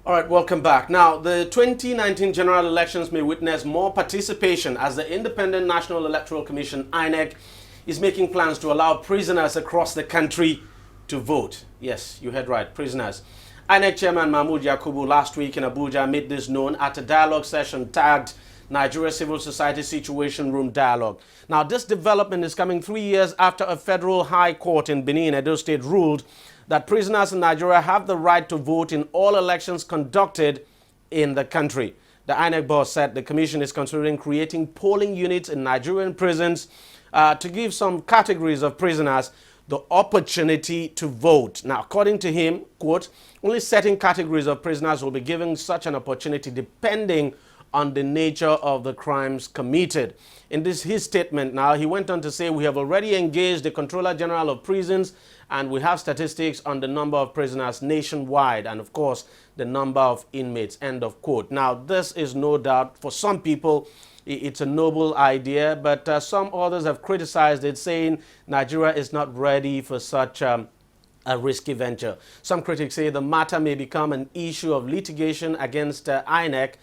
All right, welcome back. Now, the 2019 general elections may witness more participation as the Independent National Electoral Commission, INEC, is making plans to allow prisoners across the country to vote. Yes, you heard right, prisoners. INEC Chairman Mahmoud Yakubu last week in Abuja made this known at a dialogue session tagged Nigeria Civil Society Situation Room Dialogue. Now, this development is coming 3 years after a federal high court in Benin, Edo State, ruled that prisoners in Nigeria have the right to vote in all elections conducted in the country. The INEC boss said the commission is considering creating polling units in Nigerian prisons to give some categories of prisoners the opportunity to vote. Now, according to him, quote, only certain categories of prisoners will be given such an opportunity depending on the nature of the crimes committed. In his statement now, he went on to say, we have already engaged the Controller General of Prisons and we have statistics on the number of prisoners nationwide and, of course, the number of inmates, end of quote. Now, this is no doubt, for some people, it's a noble idea, but some others have criticized it, saying Nigeria is not ready for such a risky venture. Some critics say the matter may become an issue of litigation against INEC,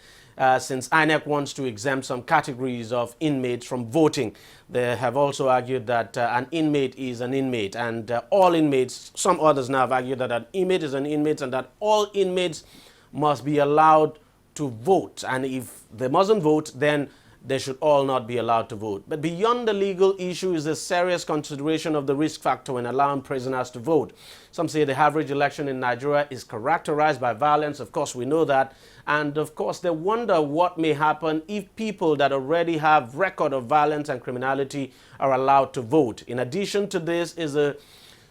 since INEC wants to exempt some categories of inmates from voting. They have also argued that an inmate is an inmate, and all inmates, some others now have argued that an inmate is an inmate and that all inmates must be allowed to vote. And if they mustn't vote, then they should all not be allowed to vote. But beyond the legal issue is the serious consideration of the risk factor when allowing prisoners to vote. Some say the average election in Nigeria is characterized by violence. Of course, we know that. And of course, they wonder what may happen if people that already have record of violence and criminality are allowed to vote. In addition to this is a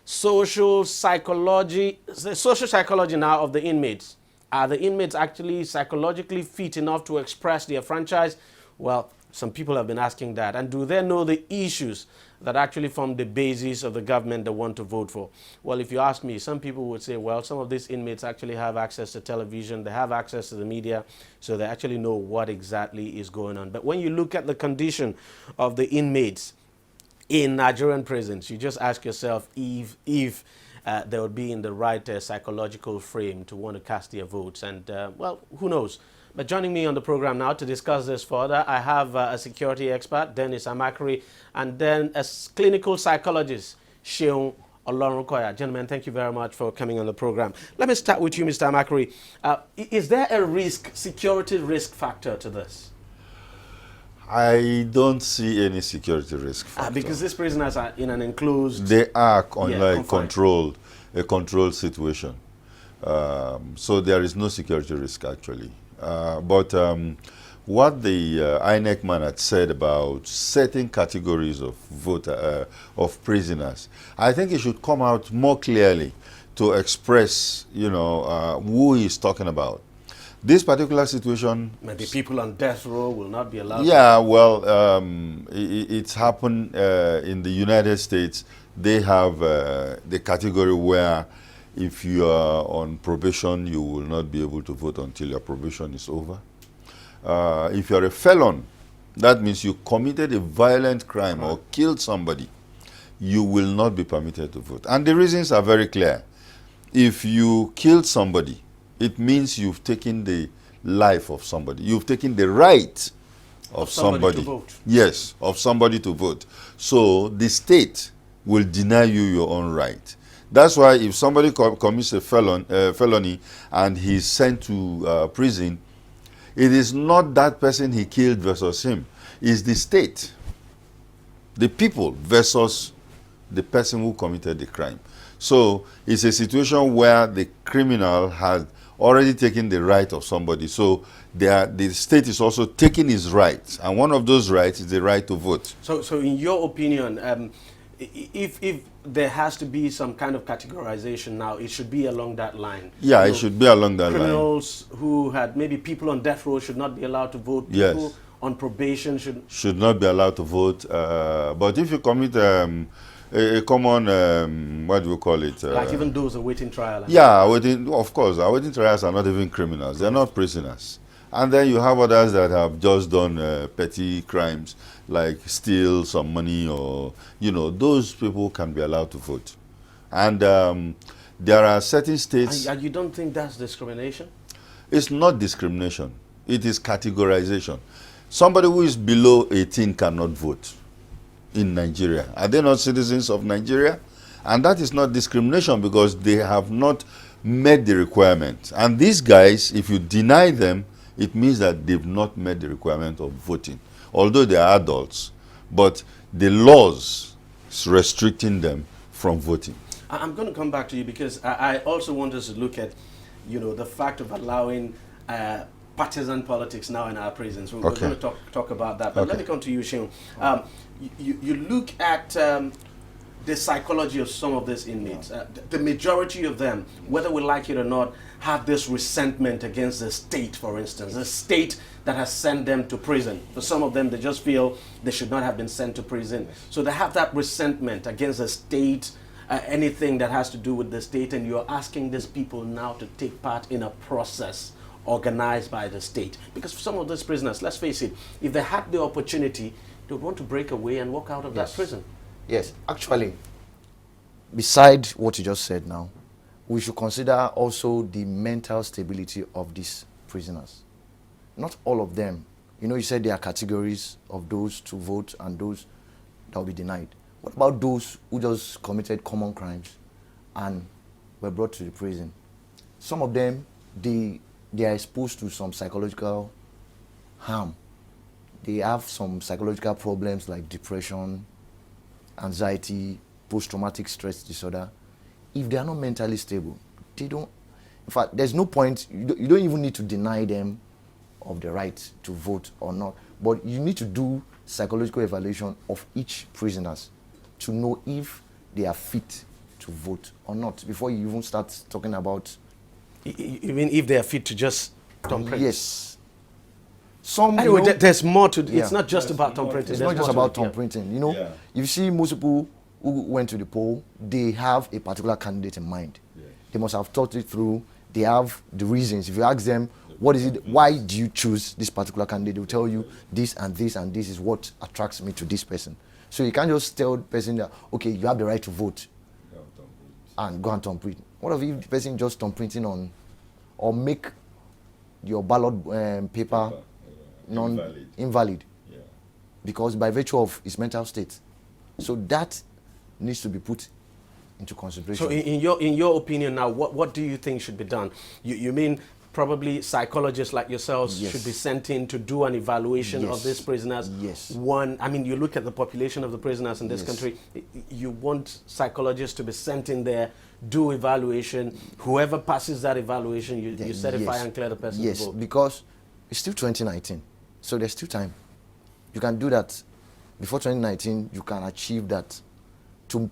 social psychology now of the inmates. Are the inmates actually psychologically fit enough to express their franchise? Well, some people have been asking that. And do they know the issues that actually form the basis of the government they want to vote for? Well, if you ask me, some people would say, well, some of these inmates actually have access to television, they have access to the media, so they actually know what exactly is going on. But when you look at the condition of the inmates in Nigerian prisons, you just ask yourself if they would be in the right psychological frame to want to cast their votes. And, well, who knows? But joining me on the program now to discuss this further, I have a security expert, Dennis Amakri, and then a clinical psychologist, Sheung Olorunkoya. Gentlemen, thank you very much for coming on the program. Let me start with you, Mr. Amakri. Is there a security risk factor to this? I don't see any security risk factor. Because these prisoners are in an enclosed... They are on a controlled situation. So there is no security risk, actually. But what the INEC man had said about certain categories of prisoners, I think it should come out more clearly to express, who he's talking about. This particular situation... Maybe people on death row will not be allowed. Yeah, well, it's happened in the United States. They have the category where if you are on probation, you will not be able to vote until your probation is over. If you are a felon, that means you committed a violent crime or killed somebody, you will not be permitted to vote. And the reasons are very clear. If you killed somebody, it means you've taken the life of somebody. You've taken the right of somebody. To vote. Yes, of somebody to vote. So the state will deny you your own right. That's why if somebody commits a felony and he's sent to prison, it is not that person he killed versus him. It's the state, the people versus the person who committed the crime. So it's a situation where the criminal had already taken the right of somebody. So the state is also taking his rights. And one of those rights is the right to vote. So in your opinion, if there has to be some kind of categorization now, it should be along that line. Yeah, it should be along that line. Criminals who had, maybe people on death row should not be allowed to vote. People on probation should not be allowed to vote. But if you commit a common, what do we call it? Like even those awaiting trial. Yeah, of course, awaiting trials are not even criminals. They're not prisoners. And then you have others that have just done petty crimes, like steal some money or, those people can be allowed to vote. And there are certain states... And you don't think that's discrimination? It's not discrimination. It is categorization. Somebody who is below 18 cannot vote in Nigeria. Are they not citizens of Nigeria? And that is not discrimination because they have not met the requirement. And these guys, if you deny them, it means that they've not met the requirement of voting. Although they are adults, but the laws is restricting them from voting. I'm going to come back to you because I also want us to look at, the fact of allowing partisan politics now in our prisons. We're going to talk about that. But let me come to you, Sheung. You look at the psychology of some of these inmates. The majority of them, whether we like it or not, have this resentment against the state, for instance. The state that has sent them to prison. For some of them, they just feel they should not have been sent to prison. So they have that resentment against the state, anything that has to do with the state, and you're asking these people now to take part in a process organized by the state. Because for some of these prisoners, let's face it, if they had the opportunity, they would want to break away and walk out of that prison. Yes, actually, beside what you just said now, we should consider also the mental stability of these prisoners. Not all of them. You said there are categories of those to vote and those that will be denied. What about those who just committed common crimes and were brought to the prison? Some of them, they are exposed to some psychological harm. They have some psychological problems like depression, anxiety, post-traumatic stress disorder. If they are not mentally stable, they don't. In fact, there's no point. You don't even need to deny them of the right to vote or not. But you need to do psychological evaluation of each prisoner to know if they are fit to vote or not before you even start talking about. Even if they are fit to just thumbprint. Yes. Anyway, there's more to. It's not just about thumbprinting. It's not just about thumbprinting. You see, most people who went to the poll, they have a particular candidate in mind. They must have thought it through. They have the reasons. If you ask them, what is it? Why do you choose this particular candidate? They will tell you this and this and this is what attracts me to this person. So you can't just tell the person that, okay, you have the right to vote and go and thumbprint. What if the person just thumbprinting on, or make your ballot paper invalid because by virtue of his mental state. So that needs to be put into consideration. So in your opinion now, what do you think should be done? You mean probably psychologists like yourselves should be sent in to do an evaluation of these prisoners? Yes. You look at the population of the prisoners in this country, you want psychologists to be sent in there, do evaluation. Whoever passes that evaluation, you certify and clear the person to vote. Yes, because it's still 2019, so there's still time. You can do that. Before 2019, you can achieve that to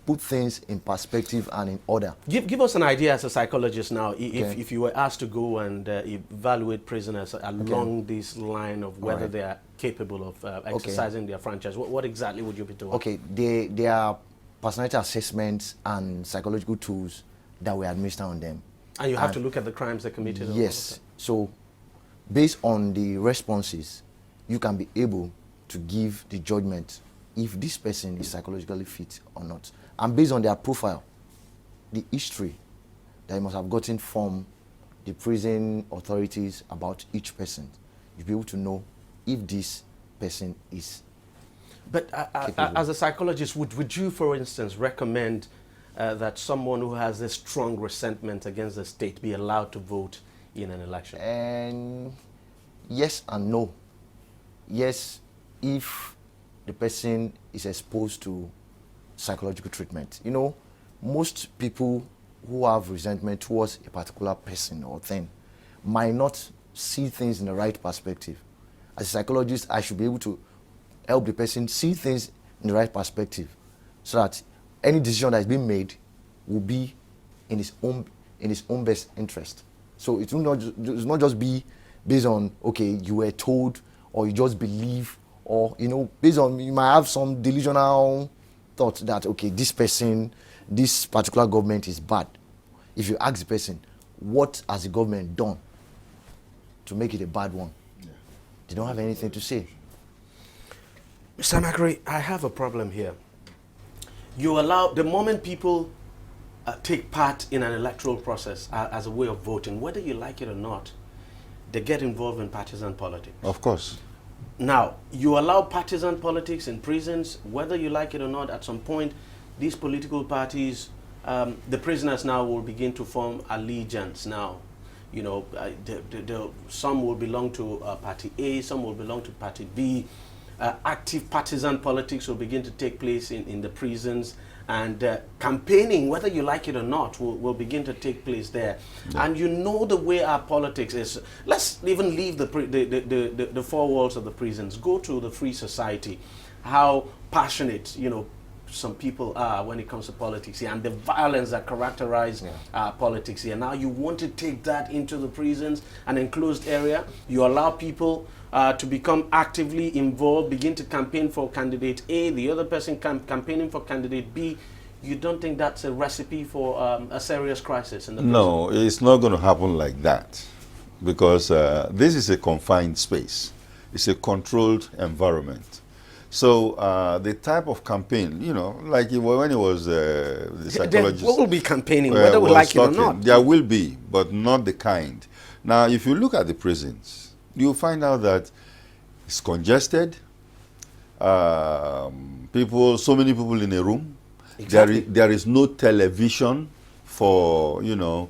put things in perspective and in order. Give us an idea as a psychologist now, if you were asked to go and evaluate prisoners along this line of whether they are capable of exercising their franchise, what exactly would you be doing? Okay, there are personality assessments and psychological tools that we administer on them. And you have to look at the crimes they committed? Yes. So, based on the responses, you can be able to give the judgment if this person is psychologically fit or not. And based on their profile, the history that you must have gotten from the prison authorities about each person, you'll be able to know if this person is But as a psychologist, would you, for instance, recommend that someone who has this strong resentment against the state be allowed to vote in an election? And yes and no. Yes, if the person is exposed to psychological treatment. Most people who have resentment towards a particular person or thing might not see things in the right perspective. As a psychologist, I should be able to help the person see things in the right perspective so that any decision that is being made will be in his own best interest. So it will not just be based on, okay, you were told or you just believe, or based on, you might have some delusional thought that, okay, this person, this particular government is bad. If you ask the person, what has the government done to make it a bad one? They don't have anything to say. Mr. Makary, I have a problem here. You allow, the moment people take part in an electoral process as a way of voting, whether you like it or not, they get involved in partisan politics. Of course. Now, you allow partisan politics in prisons, whether you like it or not. At some point, these political parties, the prisoners now will begin to form allegiance now. You know, some will belong to Party A, some will belong to Party B. Active partisan politics will begin to take place in the prisons, and campaigning, whether you like it or not, will begin to take place there. Yeah. And you know the way our politics is. Let's even leave the four walls of the prisons. Go to the free society. How passionate, you know, some people are when it comes to politics here, and the violence that characterize politics here. Now you want to take that into the prisons, an enclosed area. You allow people to become actively involved, begin to campaign for candidate A, the other person campaigning for candidate B. You don't think that's a recipe for a serious crisis in the prison? No, it's not going to happen like that, because this is a confined space. It's a controlled environment. So the type of campaign, you know, like when it was the psychologist. There will be campaigning, whether we like it or not. There will be, but not the kind. Now, if you look at the prisons, you'll find out that it's congested. So many people in a room. Exactly. There is no television for, you know,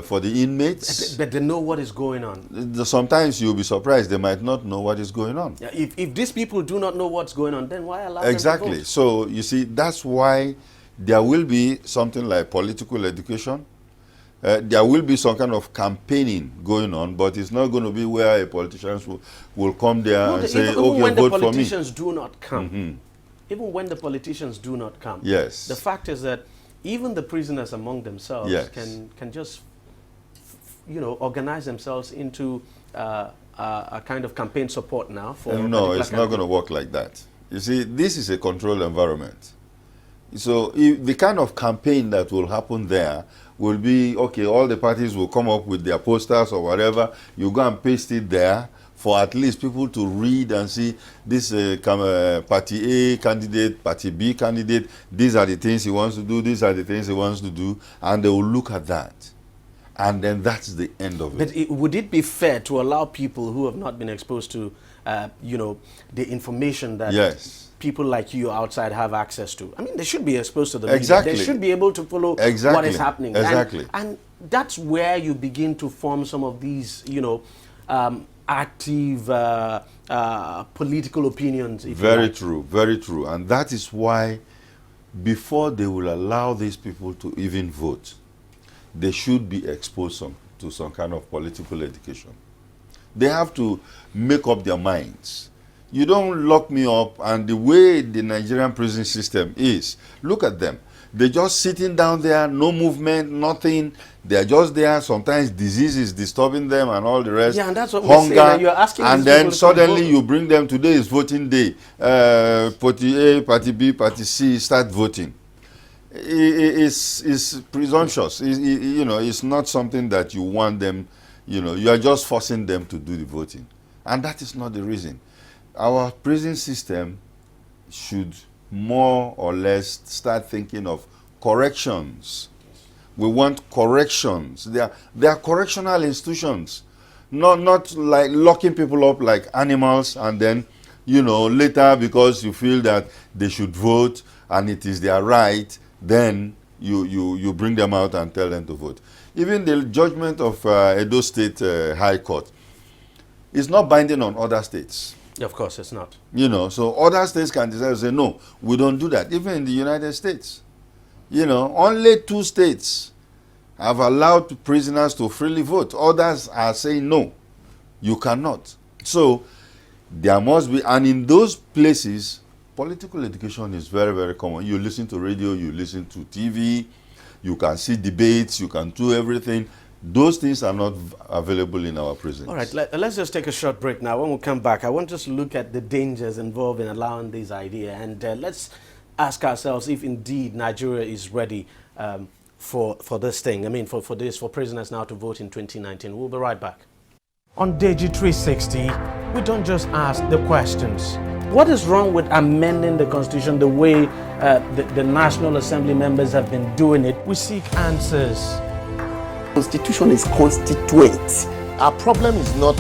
for the inmates. But they know what is going on. Sometimes you'll be surprised they might not know what is going on. Yeah, if these people do not know what's going on, then why allow exactly them to vote? So you see, that's why there will be something like political education. There will be some kind of campaigning going on, but it's not going to be where politicians will come there and say, okay, vote for me. Even when the politicians do not come, even when the politicians do not come, yes, the fact is that even the prisoners among themselves can just, you know, organize themselves into a kind of campaign support now for. No, it's not going to work like that. You see, this is a controlled environment. So the kind of campaign that will happen there will be, okay, all the parties will come up with their posters or whatever. You go and paste it there for at least people to read and see this Party A candidate, Party B candidate, these are the things he wants to do, these are the things he wants to do, and they will look at that. And then that's the end of it. But would it be fair to allow people who have not been exposed to, you know, the information that people like you outside have access to? I mean, they should be exposed to the media. They should be able to follow what is happening. Exactly. And that's where you begin to form some of these, you know, active political opinions. Very true, very true. And that is why before they will allow these people to even vote, they should be exposed to some kind of political education. They have to make up their minds. You don't lock me up, and the way the Nigerian prison system is, look at them. They're just sitting down there, no movement, nothing. They're just there. Sometimes disease is disturbing them and all the rest. Yeah, and that's what hunger, we're saying. You're asking and then suddenly you bring them, today is voting day. Party A, Party B, Party C, start voting. It's presumptuous. You know, it's not something that you want them, you know, you are just forcing them to do the voting. And that is not the reason. Our prison system should more or less start thinking of corrections. We want corrections. They are correctional institutions, not like locking people up like animals, and then, you know, later because you feel that they should vote and it is their right, then you bring them out and tell them to vote. Even the judgment of Edo State High Court is not binding on other states. Of course, it's not. You know, so other states can decide to say, no, we don't do that. Even in the United States, you know, only 2 states have allowed prisoners to freely vote. Others are saying, no, you cannot. So there must be, and in those places, political education is very, very common. You listen to radio, you listen to TV, you can see debates, you can do everything. Those things are not available in our prisons. All right, let's just take a short break now. When we come back, I want us to look at the dangers involved in allowing this idea. And let's ask ourselves if indeed Nigeria is ready for this thing. I mean, for prisoners now to vote in 2019. We'll be right back. On DEJI360, we don't just ask the questions. What is wrong with amending the Constitution the way the National Assembly members have been doing it? We seek answers. Constitution is constituent. Our problem is not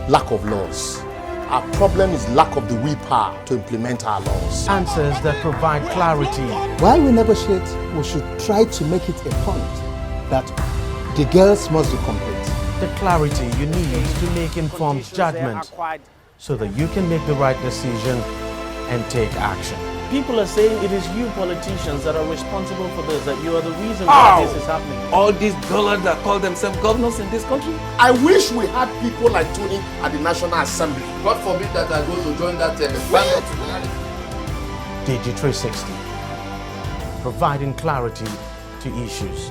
lack of laws. Our problem is lack of the willpower to implement our laws. Answers that provide clarity. While we negotiate, we should try to make it a point that the girls must be complete. The clarity you need to make informed judgment so that you can make the right decision and take action. People are saying it is you politicians that are responsible for this, that you are the reason why this is happening. All these dollars that call themselves governors in this country. I wish we had people like Tony at the National Assembly. God forbid that I go to join that ballot. DEJI360, providing clarity to issues.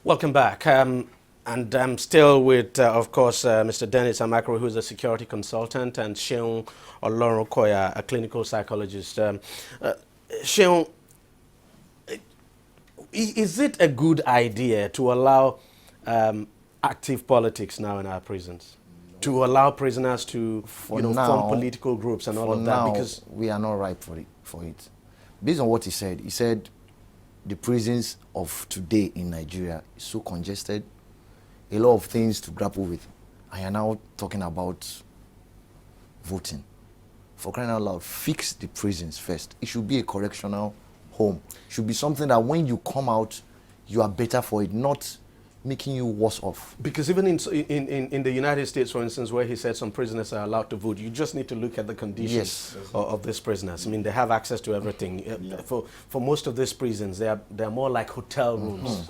Welcome back. And I'm still with, of course, Mr. Dennis Amakro, who's a security consultant, and Seun Olorokoya, a clinical psychologist. Seun, is it a good idea to allow active politics now in our prisons? To allow prisoners to form political groups and all of that? Because we are not ripe for it. Based on what he said the prisons of today in Nigeria is so congested, a lot of things to grapple with. I am now talking about voting. For crying out loud, fix the prisons first. It should be a correctional home. It should be something that when you come out, you are better for it, not making you worse off. Because even in the United States, for instance, where he said some prisoners are allowed to vote, you just need to look at the conditions of these prisoners. I mean, they have access to everything. For most of these prisons, they're more like hotel rooms.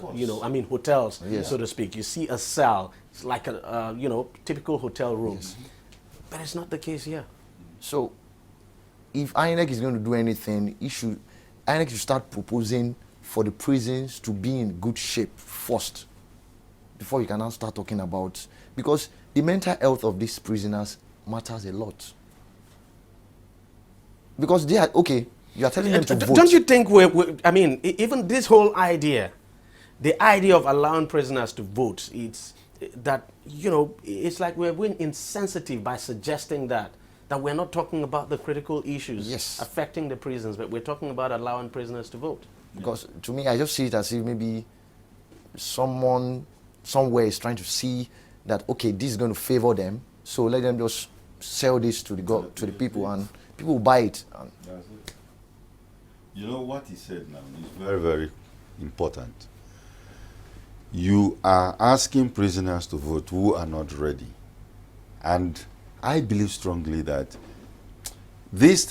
Hotels, so to speak. You see a cell, it's like a typical hotel room. But it's not the case here. So, if INEC is going to do anything, INEC should start proposing for the prisons to be in good shape first, before you can now start talking about, because the mental health of these prisoners matters a lot. Because they are, you are telling them to vote. Don't you think even this whole idea, the idea of allowing prisoners to vote, it's like we're being insensitive by suggesting that we're not talking about the critical issues affecting the prisons, but we're talking about allowing prisoners to vote. Because to me, I just see it as if maybe someone somewhere is trying to see that, this is going to favor them, so let them just sell this to the people, and people will buy it. That's it. You know what he said now is very, very important. You are asking prisoners to vote who are not ready. And I believe strongly that this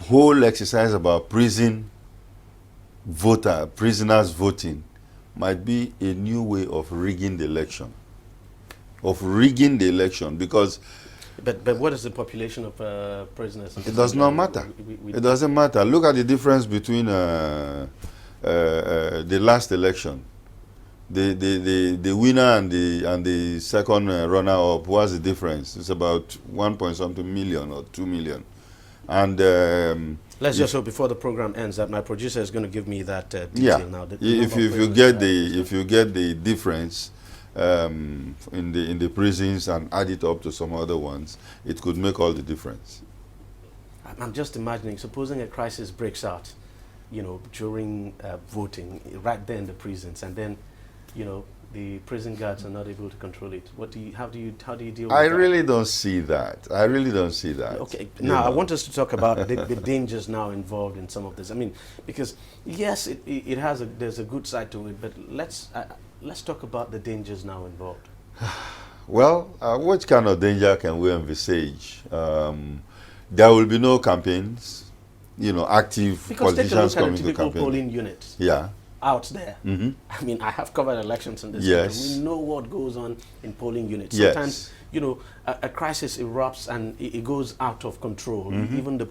whole exercise about prisoners voting might be a new way of rigging the election. Because... But what is the population of prisoners? It does not matter. It doesn't matter. Look at the difference between the last election. The winner and the second runner-up, what's the difference? It's about 1-point-something million or 2 million. And let's just hope before the program ends that my producer is going to give me that detail now. If you get the difference in the prisons and add it up to some other ones, it could make all the difference. I'm just imagining, supposing a crisis breaks out, during voting, right there in the prisons, and then, the prison guards are not able to control it. How do you deal with that? I really don't see that. Okay, now I want us to talk about the dangers now involved in some of this. I mean, because yes, there's a good side to it, but let's talk about the dangers now involved. Well, what kind of danger can we envisage? There will be no campaigns, active politicians coming to campaign. Because take a look at the polling units. Out there. I mean, I have covered elections in this country. We know what goes on in polling units. Sometimes, a crisis erupts and it goes out of control. Even the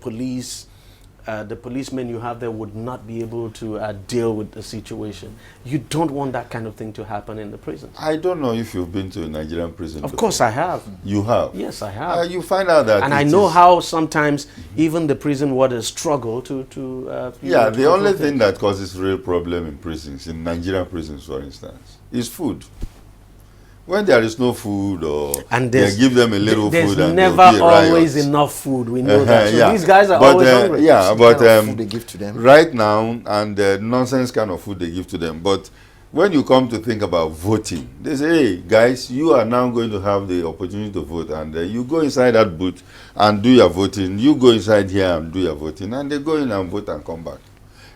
policemen you have there would not be able to deal with the situation. You don't want that kind of thing to happen in the prisons. I don't know if you've been to a Nigerian prison Of before. course I have. You have? Yes, I have. You find out that... And I know how sometimes even the prison warders struggle to the only thing that causes real problem in prisons, in Nigerian prisons for instance, is food. When there is no food, or And they give them a little there's food, and never there'll be always riots. enough food. We know that. So Yeah. these guys are But, always hungry. Yeah, Some but kind of food they give to them. right now, and nonsense kind of food they give to them. But when you come to think about voting, they say, hey, guys, you are now going to have the opportunity to vote. And you go inside that booth and do your voting. You go inside here and do your voting. And they go in and vote and come back.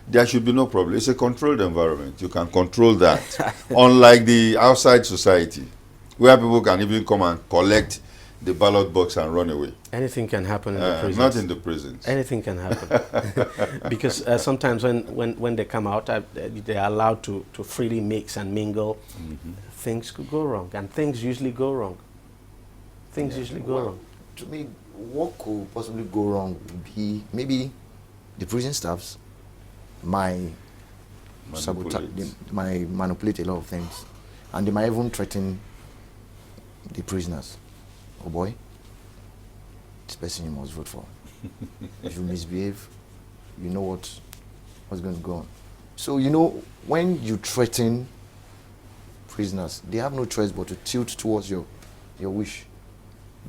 There should be no problem. It's a controlled environment. You can control that. Unlike the outside society, where people can even come and collect the ballot box and run away. Anything can happen in the prisons. Not in the prisons. Anything can happen. Because sometimes when they come out, they are allowed to freely mix and mingle. Things could go wrong. And things usually go wrong. Things usually go wrong. To me, what could possibly go wrong would be maybe the prison staffs might manipulate a lot of things. And they might even threaten the prisoners. Oh boy, this person you must vote for. If you misbehave, you know what's going to go on. So, you know, when you threaten prisoners, they have no choice but to tilt towards your wish.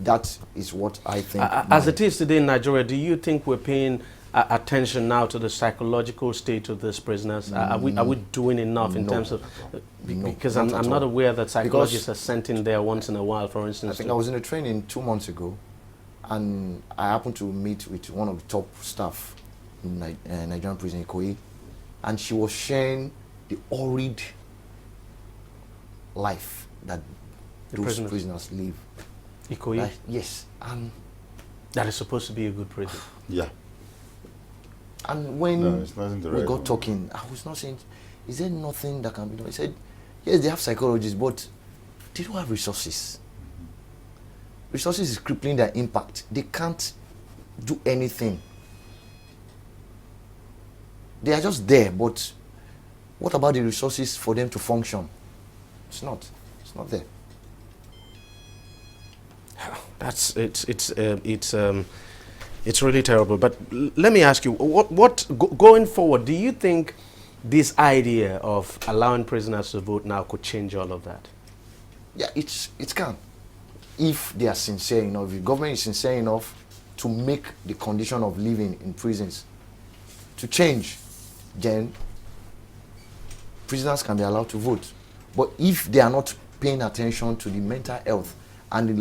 That is what I think. As it is today in Nigeria, do you think we're paying attention now to the psychological state of these prisoners? Are we doing enough in terms of... because I'm not aware that psychologists are sent in there once in a while, for instance. I think I was in a training 2 months ago, and I happened to meet with one of the top staff in Nigerian prison, Ikoyi, and she was sharing the horrid life that those prisoners live. Ikoyi? Yes. And that is supposed to be a good prison. Yeah. And when we got one. talking, I was not saying, is there nothing that can be done? He said, yes, they have psychologists, but they don't have resources. Resources is crippling their impact. They can't do anything. They are just there, but what about the resources for them to function? It's not there. It's really terrible. But let me ask you, going forward, do you think this idea of allowing prisoners to vote now could change all of that? Yeah, it can. If they are sincere enough, if the government is sincere enough to make the condition of living in prisons to change, then prisoners can be allowed to vote. But if they are not paying attention to the mental health and the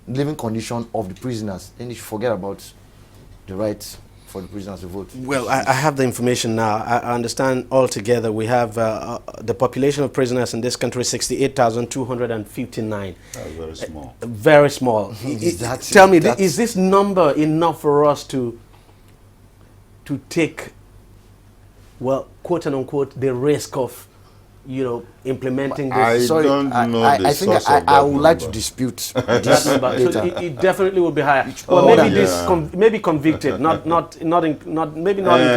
living condition of the prisoners, then you should forget about the right for the prisoners to vote. Well, I have the information now. I understand altogether we have the population of prisoners in this country 68,259. That's very small. Very small. Tell me, is this number enough for us to take, well, quote and unquote, the risk of, you know, implementing this? I don't know the source of that I would like to number. dispute That this number. So data. it definitely will be higher. Well, maybe maybe convicted, not including all the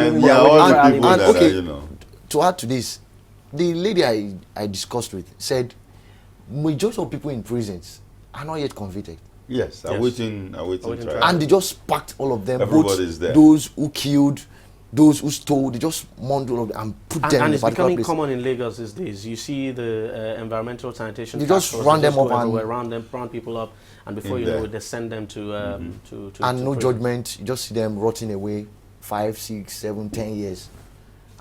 And people that okay, are, you know. To add to this, the lady I discussed with said majority of people in prisons are not yet convicted. Yes, awaiting trial. And they just packed all of them, Everybody's both there. those who killed, those who stole, they just mounted all of them and put them and in a it's particular becoming place. common in Lagos these days. You see the environmental sanitation. They task just force, round they them go up and- everywhere, round people up, and before you know it, they send them to and to no prison. judgment. You just see them rotting away 5, 6, 7, 10 years,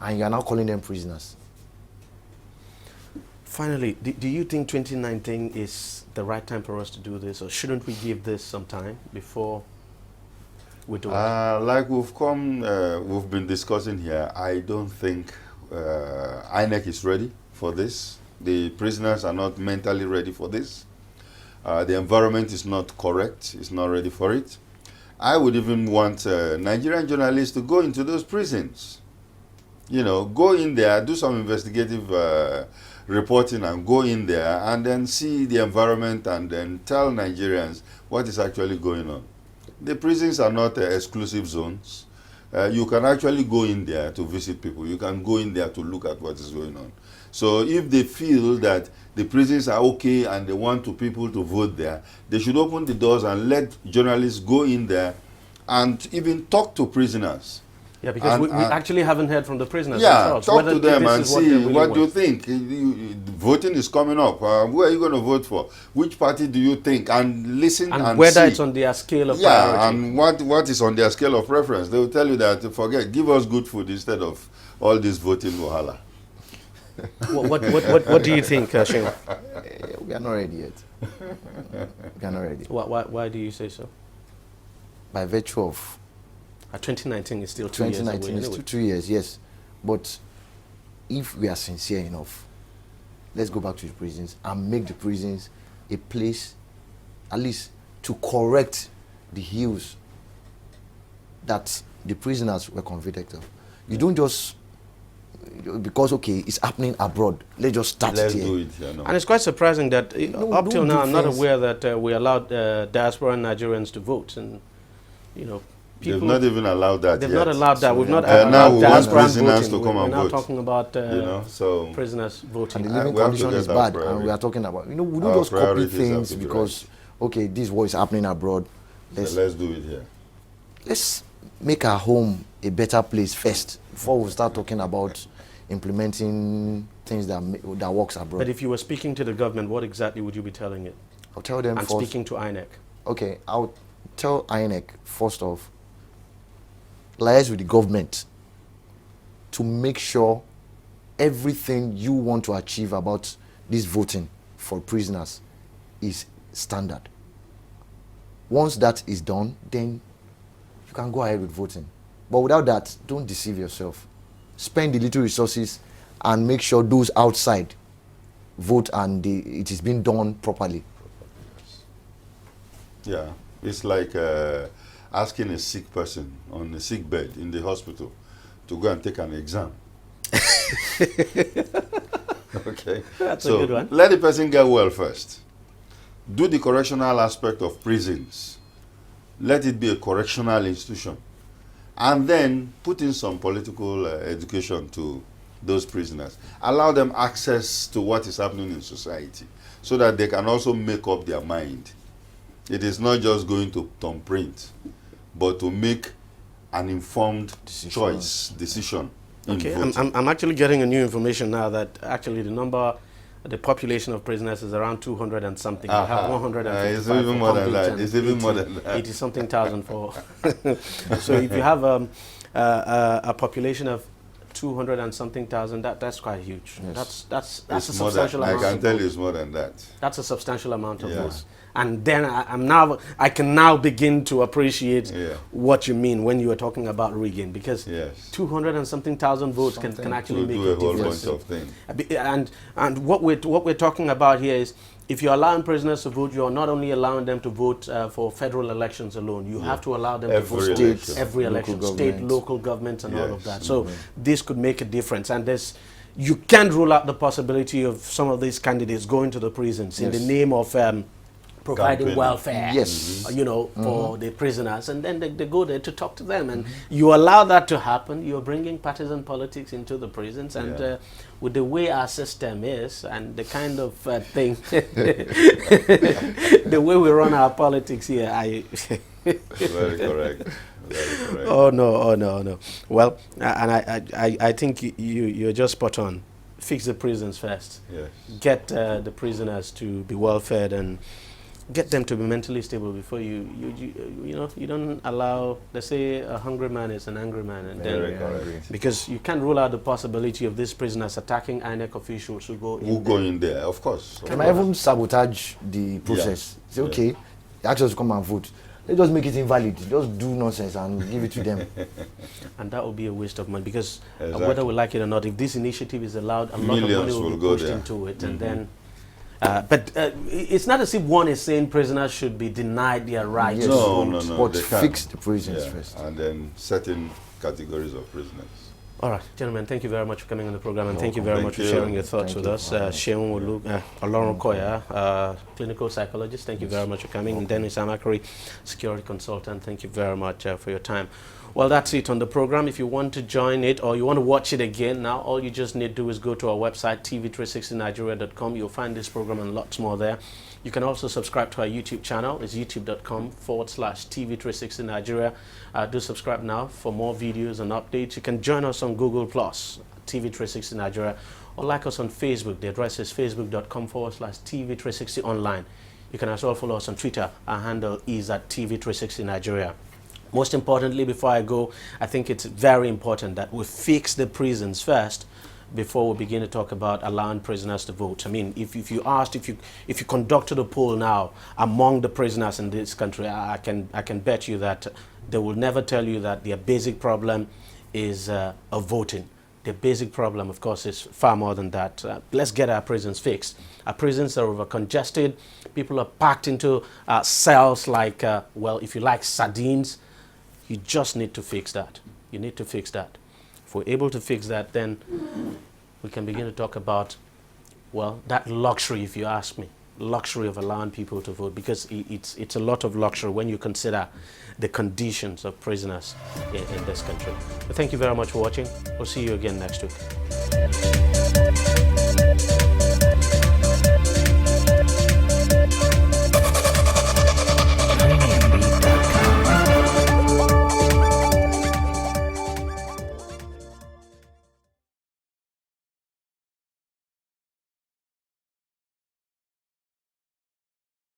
and you are now calling them prisoners. Finally, do you think 2019 is the right time for us to do this, or shouldn't we give this some time before we do it? Like we've been discussing here, I don't think INEC is ready for this. The prisoners are not mentally ready for this. The environment is not correct. It's not ready for it. I would even want Nigerian journalists to go into those prisons. You know, go in there, do some investigative reporting and go in there and then see the environment and then tell Nigerians what is actually going on. The prisons are not exclusive zones. You can actually go in there to visit people. You can go in there to look at what is going on. So if they feel that the prisons are okay and they want people to vote there, they should open the doors and let journalists go in there and even talk to prisoners Yeah, because And- we actually haven't heard from the prisoners Yeah, themselves. talk whether to them this and is what they see really what do you want. think. Voting is coming up. Who are you going to vote for? Which party do you think? And listen and whether see. it's on their scale of Yeah, priority. and what is on their scale of preference. They will tell you that, forget, give us good food instead of all this voting wahala. What do you think, Shehu? We are not ready yet. We are not ready. Why do you say so? By virtue of 2019 is still 2 years away. 2019 is Anyway. 2 years, yes. But if we are sincere enough, let's go back to the prisons and make the prisons a place, at least, to correct the ills that the prisoners were convicted of. You don't just, because, okay, it's happening abroad, let's just start Let's it here. do it here now. And it's quite surprising that up till don't now, do I'm not things. aware that we allowed diaspora Nigerians to vote. And, They've people, not even allowed that they've yet. not allowed that. We've not now allowed we want diaspora prisoners voting. to come We're and now vote. talking about So prisoners voting. And the living we have to condition get is that bad, priority. and we are talking about, we don't Our just copy priorities have things to be because, okay, this is what is happening abroad. let's do it here. Let's make our home a better place first before we start talking about implementing things that works abroad. But if you were speaking to the government, what exactly would you be telling it? I'll tell them And first. speaking to INEC. Okay, I'll tell INEC first off, liaise with the government to make sure everything you want to achieve about this voting for prisoners is standard. Once that is done, then you can go ahead with voting. But without that, don't deceive yourself. Spend the little resources and make sure those outside vote and it is being done properly. Yeah, it's like asking a sick person on a sick bed in the hospital to go and take an exam. Okay, That's so a good one. let the person get well first. Do the correctional aspect of prisons. Let it be a correctional institution. And then put in some political education to those prisoners. Allow them access to what is happening in society so that they can also make up their mind. It is not just going to thumbprint, but to make an informed decision. in Okay, voting. I'm actually getting a new information now that actually the population of prisoners is around 200 and something. We have 155 it's even for more than convicts that. and It's even more than that. 80 something thousand for. So if you have a population of 200 and something thousand, that's quite huge. Yes. That's a It's more than, substantial I amount. can of tell votes. you it's more than that. That's a substantial amount of Yeah. votes. And then I can now begin to appreciate Yeah. what you mean when you are talking about rigging, because Yes. 200 and something thousand votes can actually To make do a whole difference. bunch of things. And what we're talking about here is, if you're allowing prisoners to vote, you're not only allowing them to vote for federal elections alone. You have to allow them Every to vote election. every Local election, state, government. local governments, and all of Yes. that. So this could make a difference. And you can't rule out the possibility of some of these candidates going to the prisons in the Yes. name of providing Campaigning. welfare, Yes. for the prisoners, and then they go there to talk to them, and you allow that to happen. You're bringing partisan politics into the prisons, and Yeah. with the way our system is and the kind of thing, the way we run our politics here, Very correct. Very correct. oh no. Well, and I think you're just spot on. Fix the prisons first. Yes. Get the prisoners to be well fed and get them to be mentally stable before you don't allow, let's say, a hungry man is an angry man, and Very then correct. because you can't rule out the possibility of these prisoners attacking INEC officials who go Who in go there. in there? Of course. They might even sabotage the process. Say, okay, they ask us to come and vote. Let's just make it invalid. Just do nonsense and give it to them. And that would be a waste of money, because Exactly. whether we like it or not, if this initiative is allowed, a lot of Millions money will will be go pushed there. into it, and then. But it's not as if one is saying prisoners should be denied their right Yes. to No, vote. no. But they can't. fix the prisons Yeah. first. And then certain categories of prisoners. All right, gentlemen, thank you very much for coming on the program, and thank you Welcome. very much for Thank you. sharing your thoughts Thank with you us. for having us. Sheun Wolu, Olorun Koya, clinical psychologist, thank you very much for coming. And Dennis Amakari, security consultant, thank you very much for your time. Well, that's it on the program. If you want to join it or you want to watch it again now, all you just need to do is go to our website, tv360nigeria.com. You'll find this program and lots more there. You can also subscribe to our YouTube channel. It's youtube.com/TV360Nigeria. Do subscribe now for more videos and updates. You can join us on Google+, TV360 Nigeria, or like us on Facebook. The address is facebook.com/TV360 online. You can also follow us on Twitter. Our handle is @TV360 Nigeria. Most importantly, before I go, I think it's very important that we fix the prisons first before we begin to talk about allowing prisoners to vote. I mean, if you conducted a poll now among the prisoners in this country, I can bet you that they will never tell you that their basic problem is voting. The basic problem, of course, is far more than that. Let's get our prisons fixed. Our prisons are over congested. People are packed into cells like, well, if you like, sardines. You just need to fix that. You need to fix that. If we're able to fix that, then we can begin to talk about, well, that luxury, if you ask me, luxury of allowing people to vote, because it's a lot of luxury when you consider the conditions of prisoners in this country. But thank you very much for watching. We'll see you again next week.